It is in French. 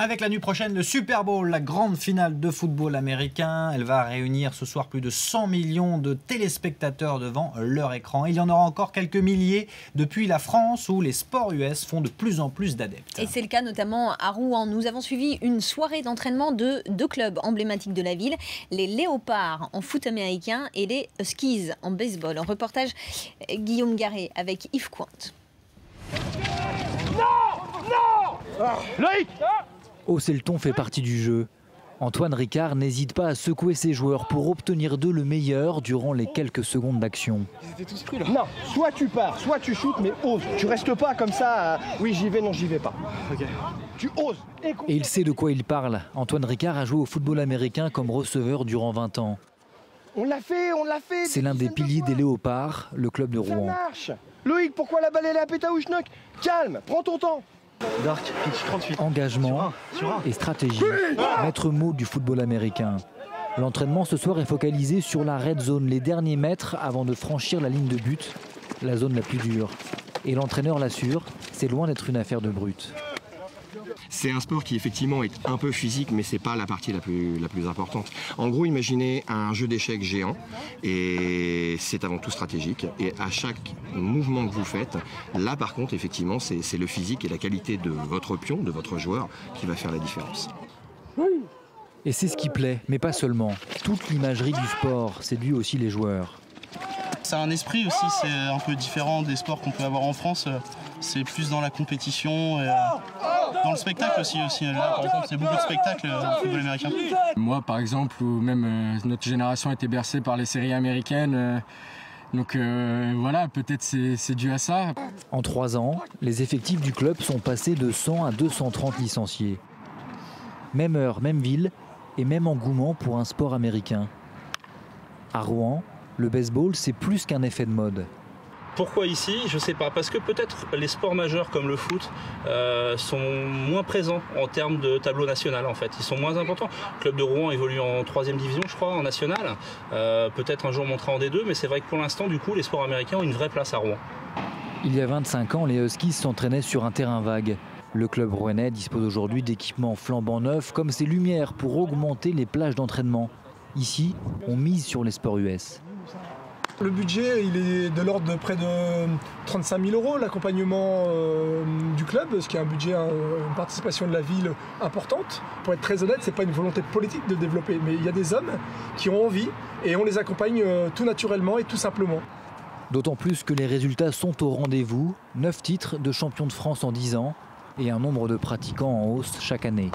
Avec la nuit prochaine, le Super Bowl, la grande finale de football américain. Elle va réunir ce soir plus de 100 millions de téléspectateurs devant leur écran. Il y en aura encore quelques milliers depuis la France où les sports US font de plus en plus d'adeptes. Et c'est le cas notamment à Rouen. Nous avons suivi une soirée d'entraînement de deux clubs emblématiques de la ville, les Léopards en foot américain et les Huskies en baseball. Un reportage Guillaume Garret avec Yves Cointe. Loïc! Hausser le ton fait partie du jeu. Antoine Ricard n'hésite pas à secouer ses joueurs pour obtenir d'eux le meilleur durant les quelques secondes d'action. Ils étaient tous pris là. Non, soit tu pars, soit tu shootes, mais ose. Tu restes pas comme ça, oui j'y vais, non j'y vais pas. Ok. Tu oses. Et il sait de quoi il parle. Antoine Ricard a joué au football américain comme receveur durant 20 ans. On l'a fait, on l'a fait. C'est l'un des piliers des Léopards, le club de Rouen. Ça marche. Loïc, pourquoi la balle elle est à Pétaouchnok? Calme, prends ton temps. Dark, pitch 38. Engagement et stratégie, maître mot du football américain. L'entraînement ce soir est focalisé sur la red zone, les derniers mètres avant de franchir la ligne de but, la zone la plus dure. Et l'entraîneur l'assure, c'est loin d'être une affaire de brute. C'est un sport qui effectivement est un peu physique, mais c'est pas la partie la plus importante. En gros, imaginez un jeu d'échecs géant, et c'est avant tout stratégique. Et à chaque mouvement que vous faites, là par contre, effectivement, c'est le physique et la qualité de votre pion, de votre joueur, qui va faire la différence. Et c'est ce qui plaît, mais pas seulement. Toute l'imagerie du sport séduit aussi les joueurs. C'est un esprit aussi, c'est un peu différent des sports qu'on peut avoir en France. C'est plus dans la compétition, et dans le spectacle aussi. Là, par exemple, c'est beaucoup de spectacles au football américain. Moi, par exemple, ou même notre génération a été bercée par les séries américaines. Donc voilà, peut-être c'est dû à ça. En 3 ans, les effectifs du club sont passés de 100 à 230 licenciés. Même heure, même ville et même engouement pour un sport américain. À Rouen, le baseball, c'est plus qu'un effet de mode. Pourquoi ici? Je sais pas. Parce que peut-être les sports majeurs comme le foot sont moins présents en termes de tableau national en fait. Ils sont moins importants. Le club de Rouen évolue en 3e division, je crois, en national. Peut-être un jour montrer en D2, mais c'est vrai que pour l'instant, du coup, les sports américains ont une vraie place à Rouen. Il y a 25 ans, les Huskies s'entraînaient sur un terrain vague. Le club rouennais dispose aujourd'hui d'équipements flambant neufs comme ses lumières pour augmenter les plages d'entraînement. Ici, on mise sur les sports US. Le budget, il est de l'ordre de près de 35 000 €, l'accompagnement du club, ce qui est un budget, une participation de la ville importante. Pour être très honnête, ce n'est pas une volonté politique de développer, mais il y a des hommes qui ont envie et on les accompagne tout naturellement et tout simplement. D'autant plus que les résultats sont au rendez-vous. 9 titres de champion de France en 10 ans et un nombre de pratiquants en hausse chaque année.